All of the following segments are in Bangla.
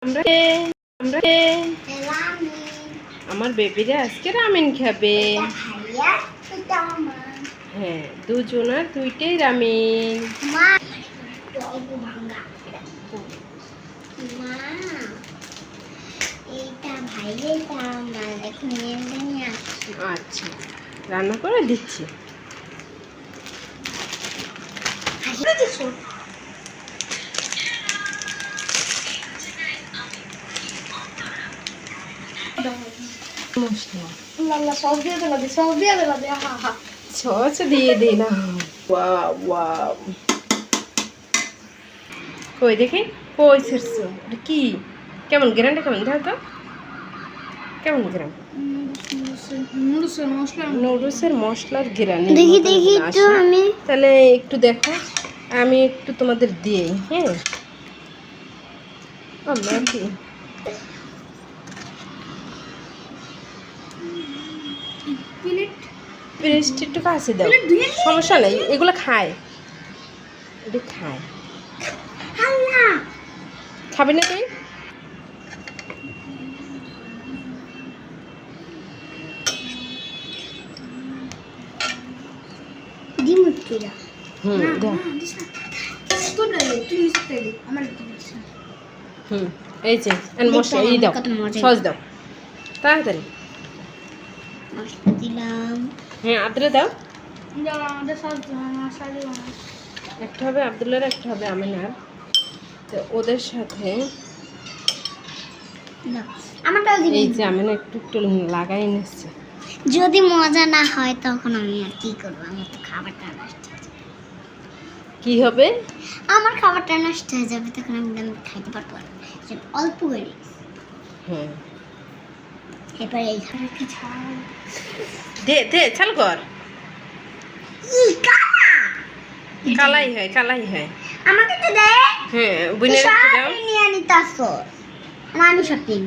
আমরা আমরা আমার বেবিরা আজকে রামেন খাবে। হ্যাঁ, দুজনার দুইটাই রামেন। আচ্ছা, রান্না করে দিচ্ছি। সস দিয়ে দিলাম। কই দেখি, কই ছিড়ছো? কি কেমন গ্রানটা কেমন দেখো তো, কেমন গ্রান? নুডলসের মশলার গ্রানি দেখি তো আমি। তাহলে একটু দেখো, আমি একটু তোমাদের দিই। হ্যাঁ, আমরা কি পেস্ট একটু কাছে দাও, সমস্যা নেই, এগুলো খায়, এটা খায়। খাবি না তুই? এই যে মশলা এই দাও, সস দাও তাড়াতাড়ি। হ্যাঁ, আদরে দাও। একটা হবে আব্দুল্লার, একটা হবে আমিনার। তো ওদের সাথে এই যে আমিনা একটু একটু লাগাই নিচ্ছে। যদি মজা না হয় তখন আমি আর কি করবো? আমার তো খাবারটা নষ্ট হয়ে যাবে। কি হবে? আমার খাবারটা নষ্ট হয়ে যাবে, তখন আমি খাইতে পারবো না। অল্প করে হ্যাঁ, এবার এই খাবারটা ছাড় দে দে, চাল কর। কালাই হয়, কালাই হয়। আমাকে তো দে। হ্যাঁ, বুনে রেখে দাও। নিয়ে নিতাছো না? আমি শপিং।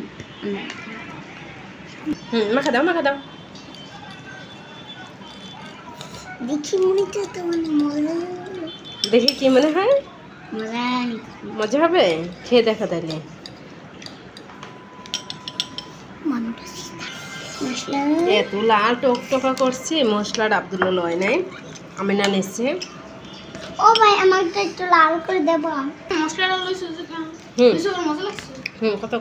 মাখা দাও, মাখা দাও। দেখি মনিটা তো মানে মজা। দেখি কি মনে হয়? মজা মজা হবে, খেয়ে দেখা তাইলে। এত লাল টকটকা করছে, মশলার আব্দুল্লাহ লয় নাই, আমিনা নিচ্ছে। ও ভাই, আমাকে একটু লাল করে দেব। মশলাটা লইছে যে মজা লাগছে। কত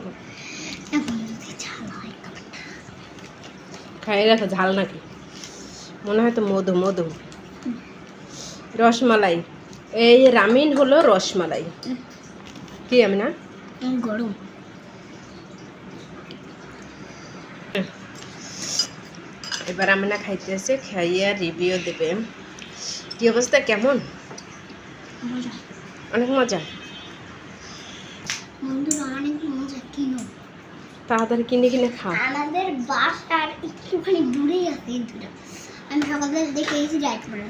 খাই রাখো, ঝাল নাকি মনে হয় তো? মধু মধু, রসমালাই। এই রামিন হলো রসমালাই। কি আমিনা? গরম। এবার আমিনা খাইতেছে, খাইয়া রিভিউ দেবে। কি অবস্থা, কেমন? অনেক মজা। অনেক মজা। কিনো তাড়াতাড়ি কিনে কিনে খাও। আমাদের বাসার একটুখানি দূরেই আছে। আমি সকালে দেখে এসেছি, রাইট করে।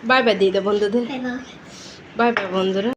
বাই বাই দিয়ে দাও বন্ধুদের। বাই বাই বন্ধুরা।